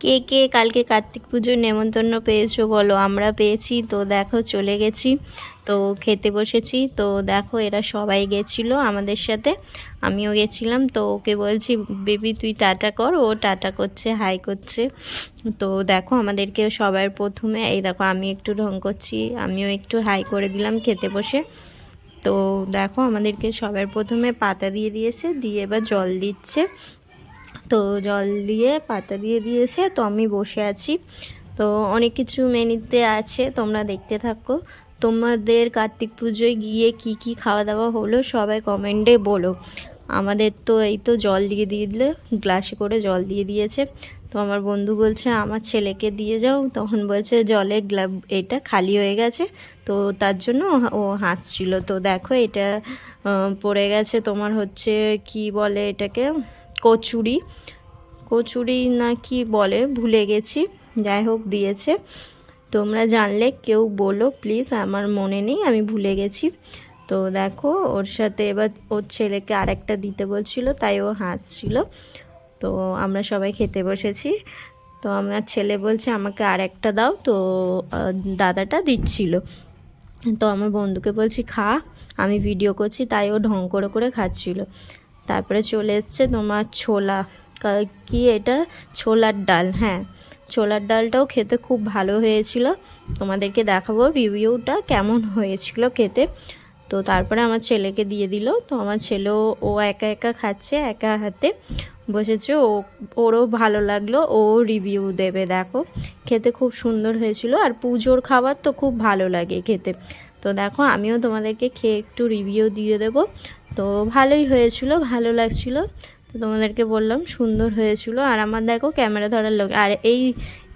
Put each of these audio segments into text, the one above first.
কে কে কালকে কার্তিক পুজোর নেমন্তন্ন পেয়েছো বলো? আমরা পেয়েছি। তো দেখো চলে গেছি, তো খেতে বসেছি। তো দেখো এরা সবাই গেছিলো আমাদের সাথে, আমিও গেছিলাম। তো ওকে বলছি বেবি তুই টাটা কর, ও টাটা করছে, হাই করছে। তো দেখো আমাদেরকে সবার প্রথমে এই দেখো আমি একটু ঢং করছি, আমিও একটু হাই করে দিলাম খেতে বসে। তো দেখো আমাদেরকে সবার প্রথমে পাতা দিয়ে দিয়েছে, দিয়ে এবার জল দিচ্ছে। তো জল দিয়ে পাতা দিয়ে দিয়েছে, তো আমি বসে আছি। তো অনেক কিছু মেনুতে আছে, তোমরা দেখতে থাকো। তোমাদের কার্তিক পুজোয় গিয়ে কি কি খাওয়া দাওয়া হলো সবাই কমেন্টে বলো। আমাদের তো এই তো জল দিয়ে দিলে, গ্লাসে করে জল দিয়ে দিয়েছে। তো আমার বন্ধু বলছে আমার ছেলেকে দিয়ে যাও, তখন বলছে জলের এটা খালি হয়ে গেছে। তো তার জন্য ও হাসছিল। তো দেখো এটা পড়ে গেছে তোমার হচ্ছে কি বলে এটাকে, কচুরি, কচুরি না কি বলে ভুলে গেছি, যাই হোক দিয়েছে। তোমরা জানলে কেউ বলো প্লিজ, আমার মনে নেই, আমি ভুলে গেছি। তো দেখো ওর সাথে এবার ওর ছেলেকে আরেকটা দিতে বলছিল, তাই ও হাসছিল। তো আমরা সবাই খেতে বসেছি। তো আমার ছেলে বলছে আমাকে আরেকটা দাও, তো দাদাটা দিচ্ছিল। তো আমার বন্ধুকে বলছি খা, আমি ভিডিও করছি, তাই ও ঢং করে করে খাচ্ছিল। তারপরে চলে এসছে তোমার ছোলা, কি এটা, ছোলার ডাল। হ্যাঁ, ছোলার ডালটাও খেতে খুব ভালো হয়েছিল, তোমাদেরকে দেখাবো রিভিউটা কেমন হয়েছিল খেতে। তো তারপরে আমার ছেলেকে দিয়ে দিল। তো আমার ছেলেও ও একা একা খাচ্ছে, একা হাতে বসেছে। ওরও ভালো লাগলো, ও রিভিউ দেবে। দেখো খেতে খুব সুন্দর হয়েছিল, আর পুজোর খাবার তো খুব ভালো লাগে খেতে। তো দেখো আমিও তোমাদেরকে খেয়ে একটু রিভিউ দিয়ে দেবো। তো ভালোই হয়েছিল, ভালো লাগছিল। তো তোমাদেরকে বললাম সুন্দর হয়েছিল। আর আমার দেখো ক্যামেরা ধরার লোক, আর এই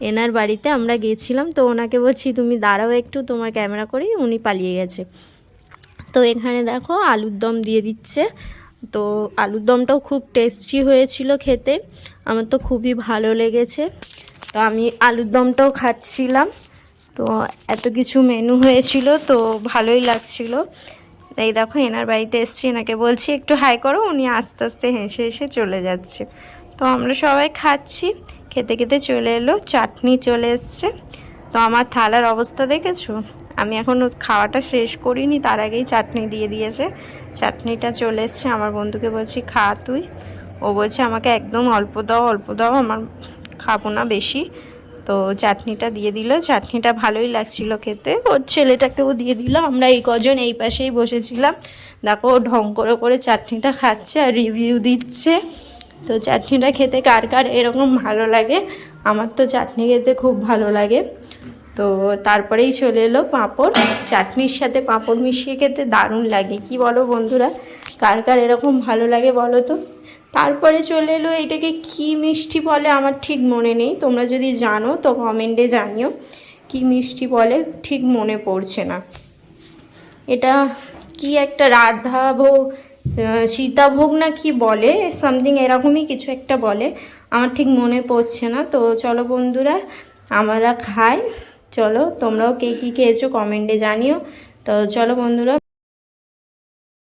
এনার বাড়িতে আমরা গিয়েছিলাম, তো ওনাকে বলছি তুমি দাঁড়াও একটু, তোমার ক্যামেরা করি, উনি পালিয়ে গেছে। তো এখানে দেখো আলুর দম দিয়ে দিচ্ছে। তো আলুর দমটাও খুব টেস্টি হয়েছিল খেতে, আমার তো খুবই ভালো লেগেছে। তো আমি আলুর দমটাও খাচ্ছিলাম। তো এত কিছু মেনু হয়েছিল, তো ভালোই লাগছিল। এই দেখো এনার বাড়িতে এসছি, এনাকে বলছি একটু হাই করো, উনি আস্তে আস্তে হেসে হেসে চলে যাচ্ছে। তো আমরা সবাই খাচ্ছি, খেতে খেতে চলে এলো, চাটনি চলে এসছে। তো আমার থালার অবস্থা দেখেছো, আমি এখন খাওয়াটা শেষ করিনি, তার আগেই চাটনি দিয়ে দিয়েছে। চাটনিটা চলে এসছে, আমার বন্ধুকে বলছি খা তুই, ও বলছে আমাকে একদম অল্প দাও অল্প দাও, আমার খাবো না বেশি। তো চাটনিটা দিয়ে দিল, চাটনিটা ভালোই লাগছিল খেতে। ওর ছেলেটাকেও দিয়ে দিল, আমরা এই কজন এই পাশেই বসেছিলাম। দেখো ও ঢং করে করে চাটনিটা খাচ্ছে আর রিভিউ দিচ্ছে। তো চাটনিটা খেতে কার কার এরকম ভালো লাগে, আমার তো চাটনি খেতে খুব ভালো লাগে। তো তারপরেই চলে এলো পাঁপড়, চাটনির সাথে পাঁপড় মিশিয়ে খেতে দারুণ লাগে, কি বলো বন্ধুরা? কার কার এরকম ভালো লাগে বলো তো? তারপরে চলে এলো এটাকে কি মিষ্টি বলে, আমার ঠিক মনে নেই, তোমরা যদি জানো তো কমেন্টে জানিও কি মিষ্টি বলে, ঠিক মনে পড়ছে না। এটা কি একটা রাধাভোগ, সীতাভোগ না কি বলে, সামথিং এরকমই কিছু একটা বলে, আমার ঠিক মনে পড়ছে না। তো চলো বন্ধুরা আমরা খাই, চলো তোমরাও কে কী খেয়েছো কমেন্টে জানিও। তো চলো বন্ধুরা